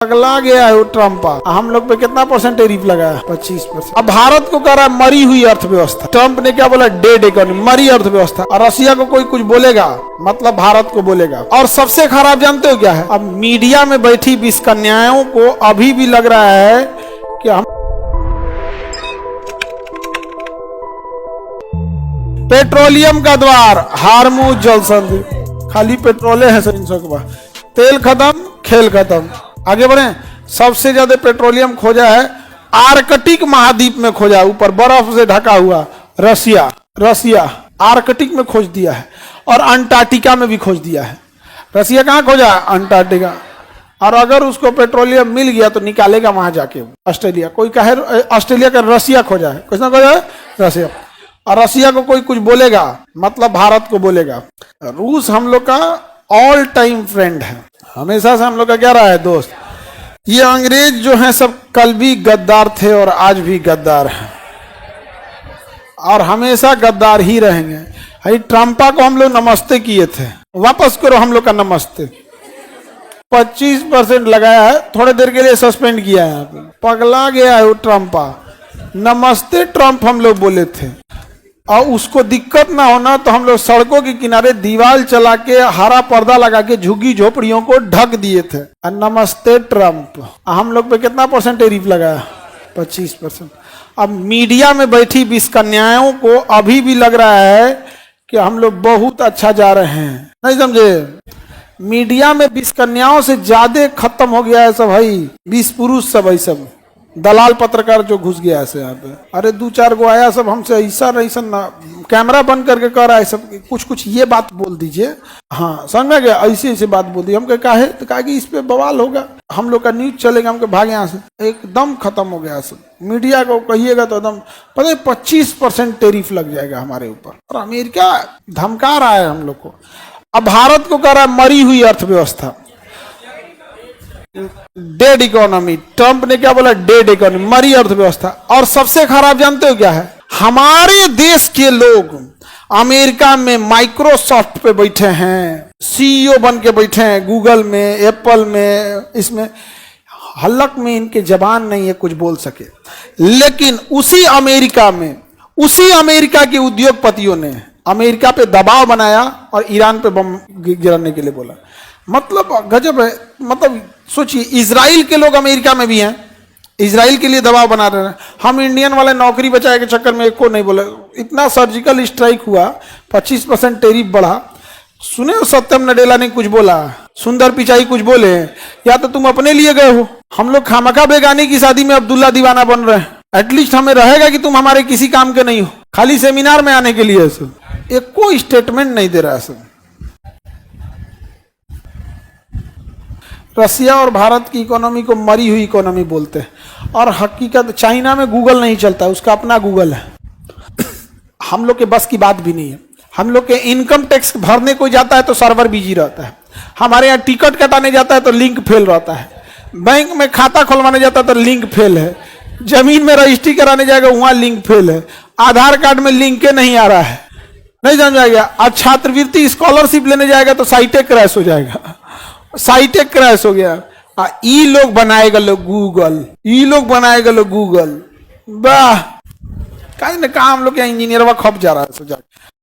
पगला गया है वो ट्रम्प। हम लोग पे कितना परसेंट टैरिफ लगा है? 25%। अब भारत को कह रहा है मरी हुई अर्थव्यवस्था। ट्रम्प ने क्या बोला? डेड इकोनॉमी, मरी अर्थव्यवस्था। और रसिया को कोई कुछ बोलेगा मतलब भारत को बोलेगा। और सबसे खराब जानते हो क्या है? अब मीडिया में बैठी 20 कन्याओं को अभी भी लग रहा है कि हम पेट्रोलियम का द्वार, हार्मुज जलसंधि, खाली पेट्रोले है सर, तेल खत्म, खेल खत्म। आगे बढ़े। सबसे ज्यादा पेट्रोलियम खोजा है आर्कटिक महाद्वीप में खोजा है, ऊपर बर्फ से ढका हुआ। रसिया आर्कटिक में खोज दिया है और अंटार्कटिका में भी खोज दिया है। रसिया कहाँ खोजा? अंटार्कटिका। और अगर उसको पेट्रोलियम मिल गया तो निकालेगा वहां जाके ऑस्ट्रेलिया। कोई कहे ऑस्ट्रेलिया का रसिया खोजा है, किसने खोजा है? रसिया। और रसिया को कोई कुछ बोलेगा मतलब भारत को बोलेगा। रूस हम लोग का ऑल टाइम फ्रेंड है, हमेशा से हम लोग का क्या रहा है? दोस्त। ये अंग्रेज जो हैं सब कल भी गद्दार थे और आज भी गद्दार हैं और हमेशा गद्दार ही रहेंगे। भाई ट्रम्पा को हम लोग नमस्ते किए थे, वापस करो हम लोग का नमस्ते। 25% लगाया है, थोड़ी देर के लिए सस्पेंड किया है। पगला गया है वो ट्रम्पा। नमस्ते ट्रम्प हम लोग बोले थे और उसको दिक्कत ना होना तो हम लोग सड़कों के किनारे दीवार चला के हरा पर्दा लगा के झुग्गी झोपड़ियों को ढक दिए थे। नमस्ते ट्रम्प। हम लोग पे कितना परसेंट टैरिफ लगा? 25%। अब मीडिया में बैठी 20 कन्याओं को अभी भी लग रहा है कि हम लोग बहुत अच्छा जा रहे हैं। नहीं समझे? मीडिया में 20 कन्याओं से ज्यादा खत्म हो गया है सब भाई। 20 पुरुष सब, सब दलाल पत्रकार जो घुस गया है यहाँ पे। अरे 2-4 गो आया सब हमसे ऐसा ना कैमरा बंद करके कर रहा है सब, कुछ ये बात बोल दीजिए। हाँ समझ में गया? ऐसे बात बोल दी। हम कहे तो कहा कि इस पे बवाल होगा, हम लोग का न्यूज चलेगा। हम भागे यहाँ से, एकदम खत्म हो गया सब। मीडिया को कहिएगा तो एकदम पता है 25% टैरिफ लग जाएगा हमारे ऊपर। और अमेरिका धमका रहा है हम लोग को। अब भारत को कह रहा है मरी हुई अर्थव्यवस्था, डेड इकोनॉमी। ट्रम्प ने क्या बोला? डेड इकोनॉमी, मरी अर्थव्यवस्था। और सबसे खराब जानते हो क्या है? हमारे देश के लोग अमेरिका में माइक्रोसॉफ्ट पे बैठे हैं, सीईओ बन के बैठे हैं, गूगल में, एप्पल में, इसमें हलक में इनके जबान नहीं है कुछ बोल सके। लेकिन उसी अमेरिका में, उसी अमेरिका के उद्योगपतियों ने अमेरिका पे दबाव बनाया और ईरान पे बम गिराने के लिए बोला। मतलब गजब है। मतलब सोचिए, इजराइल के लोग अमेरिका में भी हैं, इजराइल के लिए दबाव बना रहे हैं। हम इंडियन वाले नौकरी बचाए के चक्कर में एक को नहीं बोले। इतना सर्जिकल स्ट्राइक हुआ, 25% टैरिफ बढ़ा। सुने हो सत्यम नडेला ने कुछ बोला, सुंदर पिचाई कुछ बोले, या तो तुम अपने लिए गए हो। हम लोग खामखा बेगानी की शादी में अब्दुल्ला दीवाना बन रहे हैं। एटलीस्ट हमें रहेगा कि तुम हमारे किसी काम के नहीं हो, खाली सेमिनार में आने के लिए। एक कोई स्टेटमेंट नहीं दे रहा है। रसिया और भारत की इकोनॉमी को मरी हुई इकोनॉमी बोलते हैं। और हकीकत चाइना में गूगल नहीं चलता, उसका अपना गूगल है। हम लोग के बस की बात भी नहीं है। हम लोग के इनकम टैक्स भरने कोई जाता है तो सर्वर बिजी रहता है। हमारे यहाँ टिकट कटाने जाता है तो लिंक फेल रहता है। बैंक में खाता खुलवाने जाता है तो लिंक फेल है। जमीन में रजिस्ट्री कराने जाएगा वहां लिंक फेल है। आधार कार्ड में लिंक नहीं आ रहा है। नहीं समझ आएगा? आज छात्रवृत्ति स्कॉलरशिप लेने जाएगा तो साइटे क्रैश हो जाएगा। साइटे क्रैश हो गया। ई लोग बनाएगा लोग गूगल, ई लोग बनाएगा लोग गूगल। वाह, कहीं ना कहा हम लोग इंजीनियर खप जा रहा है।